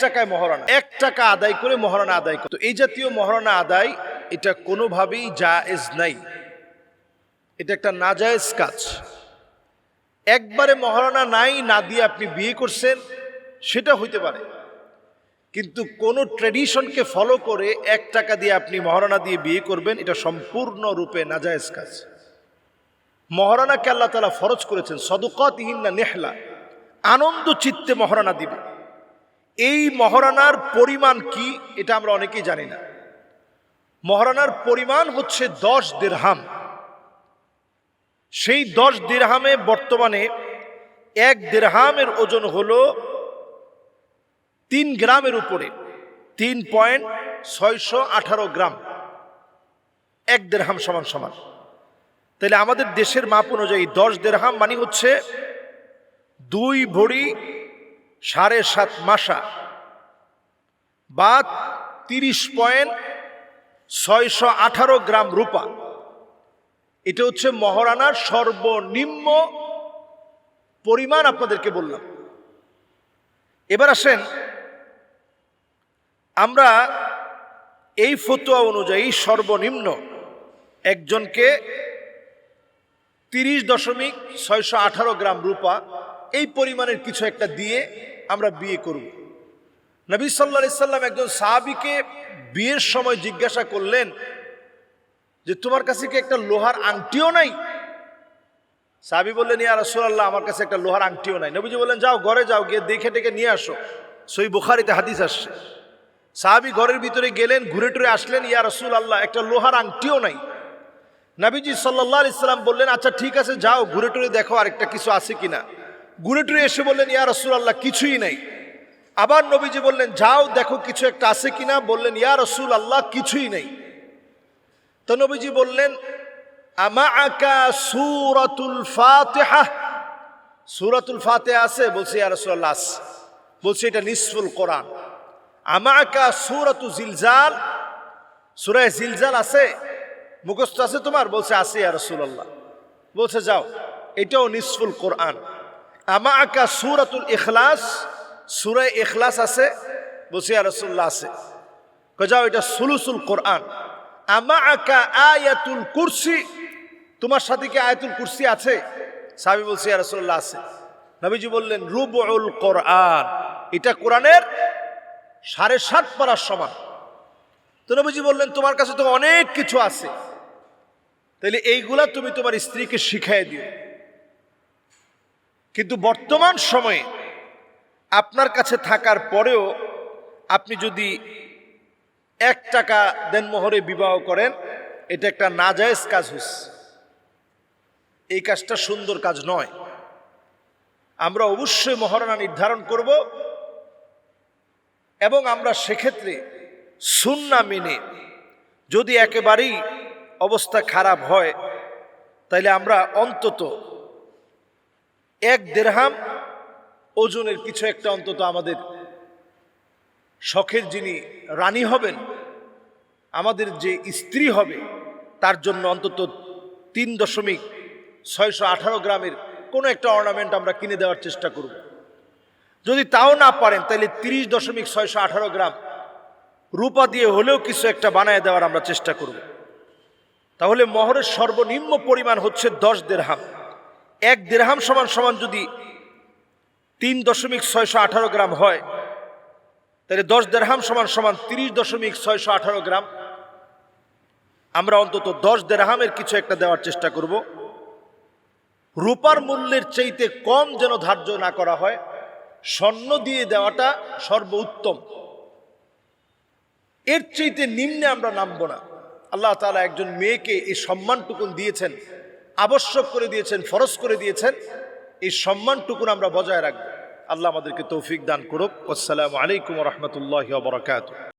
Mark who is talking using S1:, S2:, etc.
S1: টাকায় মহারণা, 1 টাকা আদায় করে মহারণা আদায় করে। তো এই জাতীয় মহারণা আদায় এটা কোনোভাবেই জায়েজ নাই, এটা একটা নাজায়েজ কাজ। একবারে মহারণা নাই না দিয়ে আপনি বিয়ে করছেন সেটা হইতে পারে, কিন্তু কোন ট্র্যাডিশনকে ফলো করে 1 টাকা দিয়ে আপনি মহারণা দিয়ে বিয়ে করবেন, এটা সম্পূর্ণরূপে নাজায়েজ কাজ। মহারণাকে আল্লাহ তাআলা ফরজ করেছেন সাদকাতিহিন্না নিহলা, আনন্দ চিত্তে মহারণা দিবে। এই মহারণার পরিমাণ কি এটা আমরা অনেকেই জানি না। মহারণার পরিমাণ হচ্ছে 10 দিরহাম। সেই 10 দিরহামে বর্তমানে 1 দিরহামের ওজন হলো 3 গ্রামের উপরে, 3.618 গ্রাম। 1 দিরহাম সমান সমান, তাহলে আমাদের দেশের মাপ অনুযায়ী 10 দিরহাম মানে হচ্ছে 2 ভরি 7.5 মাসা বা 30.618 গ্রাম রূপা। এটা হচ্ছে মহারণার সর্বনিম্ন পরিমাণ আপনাদেরকে বললাম। এবার আসেন, আমরা এই ফতোয়া অনুযায়ী সর্বনিম্ন একজনকে 30.618 গ্রাম রূপা এই পরিমাণের কিছু একটা দিয়ে আমরা বিয়ে করব। নবী সাল্লাল্লাহু আলাইহি সাল্লাম একজন সাহাবীকে বিয়ের সময় জিজ্ঞাসা করলেন যে তোমার কাছে কি একটা লোহার আংটিও নাই? সাহাবী বললেন, ইয়া রাসূলুল্লাহ, আমার কাছে একটা লোহার আংটিও নাই। নবীজি বললেন, যাও ঘরে যাও, গিয়ে দেখে টেকে নিয়ে আসো। সহিহ বুখারীতে হাদিস আসছে। সাহাবী ঘরের ভিতরে গেলেন, ঘুরে টুরে আসলেন, ইয়া রাসূলুল্লাহ, একটা লোহার আংটিও নাই। নবীজি সাল্লাল্লাহু আলাইহি সাল্লাম বললেন, আচ্ছা ঠিক আছে, যাও ঘুরে টুরে দেখো আরেকটা কিছু আছে কিনা। ঘুরে টুরে এসে বললেন, ইয়া রাসূলুল্লাহ, কিছুই নাই। আবার নবীজি বললেন, যাও দেখো কিছু একটা আছে কিনা। বললেন, ইয়া রাসূলুল্লাহ, কিছুই নেই। তো নবীজি বললেন, আমাআকা সূরাতুল ফাতিহা, সূরাতুল ফাতিহা আছে? বলছে, ইয়া রাসূলুল্লাহ আছে। বলছে, এটা নিসফুল কোরআন। আমাআকা সূরাতু জিলজাল, সূরা জিলজাল আছে? মুখস্থ আছে তোমার? বলছে, আছে ইয়া রাসূলুল্লাহ। বলছে, যাও, এটাও নিসফুল কোরআন। আমাআকা সূরাতুল ইখলাস, সূরা ইখলাস আছে? বলছে, ইয়া রাসূলুল্লাহ আছে। যাও, এটা সুলুসুল কোরআন। আমাআকা আয়াতুল কুরসি, তোমার সাথে কি আয়াতুল কুরসি আছে? সাহাবী বলছে, ইয়া রাসূলুল্লাহ আছে। নবীজি বললেন, রুবুল কোরআন, এটা কোরআনের 7.5 পারার সমান। তো নবীজি বললেন, তোমার কাছে তো অনেক কিছু আছে, তাহলে এইগুলা তুমি তোমার স্ত্রীকে শিখাই দিও। কিন্তু বর্তমান সময়ে আপনার কাছে থাকার পরেও আপনি যদি 1 টাকা দেনমোহরে বিবাহ করেন, এটা একটা নাজায়েজ কাজ হচ্ছে। এই কাজটা সুন্দর কাজ নয়। আমরা অবশ্যই মহারণা নির্ধারণ করব এবং আমরা সেক্ষেত্রে সুন্নাহ মেনে, যদি একেবারেই অবস্থা খারাপ হয় তাইলে আমরা অন্তত 1 দিরহাম ওজনের কিছু একটা অন্তত আমাদের শখের যিনি রানী হবেন, আমাদের যে স্ত্রী হবে, তার জন্য অন্তত 3.618 গ্রামের কোনো একটা অর্নামেন্ট আমরা কিনে দেওয়ার চেষ্টা করব। যদি তাও না পারেন তাহলে 30.618 গ্রাম রূপা দিয়ে হলেও কিছু একটা বানায় দেওয়ার আমরা চেষ্টা করব। তাহলে মহরের সর্বনিম্ন পরিমাণ হচ্ছে 10 দিরহাম। 1 দিরহাম সমান সমান যদি 3.618 গ্রাম হয়, তাহলে 10 দিরহাম সমান সমান 30.618 গ্রাম। আমরা অন্তত 10 দিরহামের কিছু একটা দেওয়ার চেষ্টা করব। রূপার মূল্যের চাইতে কম যেন ধার্য না করা হয়, স্বর্ণ দিয়ে দেওয়াটা সর্বোত্তম। এর চাইতে নিম্নে আমরা নামব না। আল্লাহ তাআলা একজন মেয়েকে এই সম্মানটুকুন দিয়েছেন, আবশ্যক করে দিয়েছেন, ফরজ করে দিয়েছেন। এই সম্মানটুকুন আমরা বজায় রাখব। আল্লাহ আমাদেরকে তৌফিক দান করুক। আসসালামু আলাইকুম ওয়া রাহমাতুল্লাহি ওয়া বারাকাতুহু।